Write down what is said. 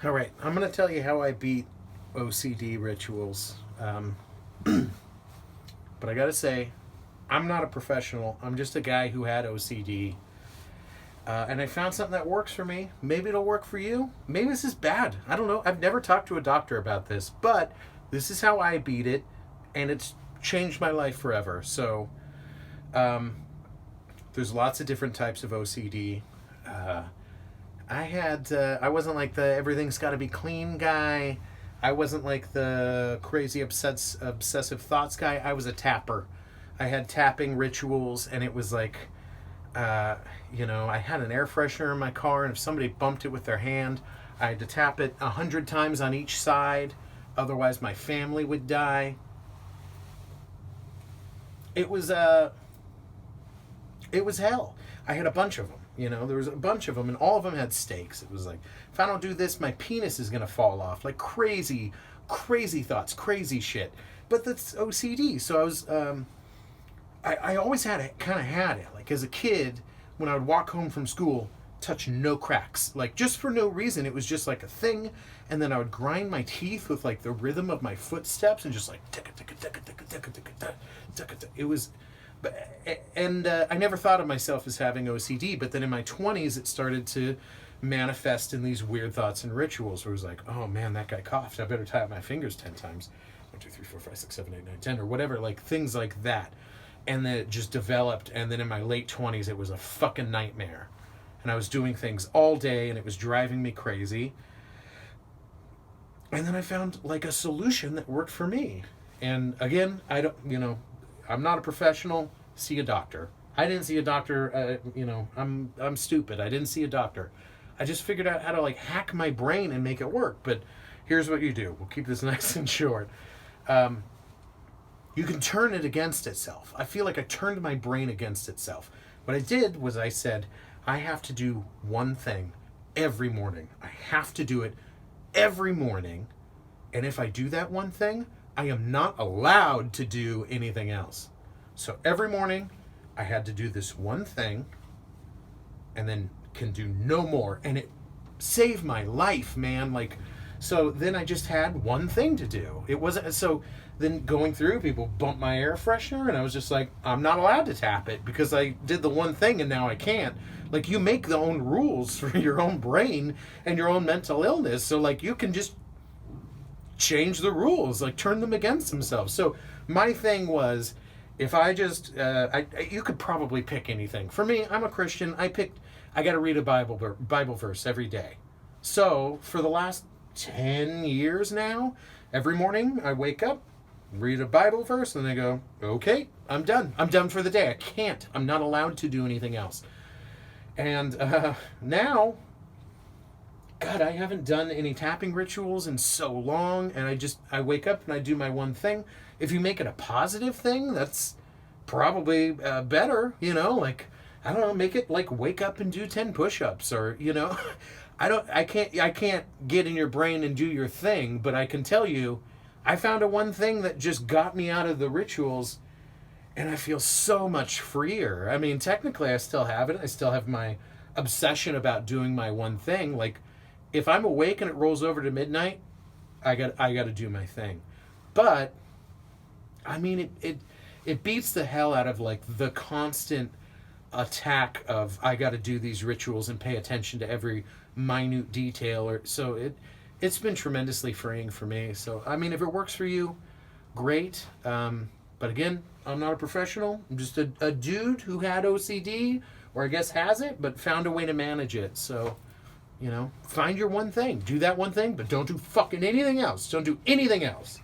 All right, I'm going to tell you how I beat OCD rituals. But I got to say, I'm not a professional. I'm just a guy who had OCD. And I found something that works for me. Maybe it'll work for you. Maybe this is bad. I don't know. I've never talked to a doctor about this, but this is how I beat it, and it's changed my life forever. So, um, there's lots of different types of OCD. Uh, I wasn't like the everything's got to be clean guy. I wasn't like the crazy obsessive thoughts guy. I was a tapper. I had tapping rituals, and it was like, uh, I had an air freshener in my car, and if somebody bumped it with their hand, I had to tap it 100 times on each side. Otherwise, my family would die. It was it was hell. I had a bunch of them. There was a bunch of them, and all of them had stakes. It was like, if I don't do this, my penis is gonna fall off. Like crazy, crazy thoughts, crazy shit. But that's OCD. So I always had it, kind of had it. Like as a kid, when I would walk home from school, touch no cracks, like just for no reason. It was just like a thing, and then I would grind my teeth with like the rhythm of my footsteps and just like it was. And I never thought of myself as having OCD, but then in my 20s, it started to manifest in these weird thoughts and rituals where it was like, oh man, that guy coughed. I better tie up my fingers 10 times. 1, 2, 3, 4, 5, 6, 7, 8, 9, 10, or whatever, like things like that. And then it just developed. And then in my late 20s, it was a fucking nightmare. And I was doing things all day and it was driving me crazy. And then I found like a solution that worked for me. And again, I'm not a professional. See a doctor. I didn't see a doctor. I'm stupid. I didn't see a doctor. I just figured out how to like hack my brain and make it work. But here's what you do. We'll keep this nice and short. You can turn it against itself. I feel like I turned my brain against itself. What I did was I said, I have to do one thing every morning. I have to do it every morning. And if I do that one thing, I am not allowed to do anything else. So every morning, I had to do this one thing and then can do no more. And it saved my life, man. Like, so then I just had one thing to do. It wasn't, so then going through, people bumped my air freshener and I was just like, I'm not allowed to tap it because I did the one thing and now I can't. Like, you make the own rules for your own brain and your own mental illness. So like, you can just change the rules, like turn them against themselves. So my thing was, if I just, you could probably pick anything. For me, I'm a Christian. I got to read a Bible verse every day. So for the last 10 years now, every morning I wake up, read a Bible verse, and I go, okay, I'm done. I'm done for the day. I can't. I'm not allowed to do anything else. And now, God, I haven't done any tapping rituals in so long, and I wake up and I do my one thing. If you make it a positive thing, that's probably better, like, I don't know, make it like wake up and do 10 push-ups or, I can't get in your brain and do your thing, but I can tell you, I found a one thing that just got me out of the rituals and I feel so much freer. I mean, technically I still have it. I still have my obsession about doing my one thing. Like, if I'm awake and it rolls over to midnight, I got to do my thing. But I mean, it beats the hell out of like the constant attack of I got to do these rituals and pay attention to every minute detail. Or so it's been tremendously freeing for me. So I mean, if it works for you, great. But again, I'm not a professional. I'm just a dude who had OCD, or I guess has it, but found a way to manage it. So, find your one thing. Do that one thing, but don't do fucking anything else. Don't do anything else.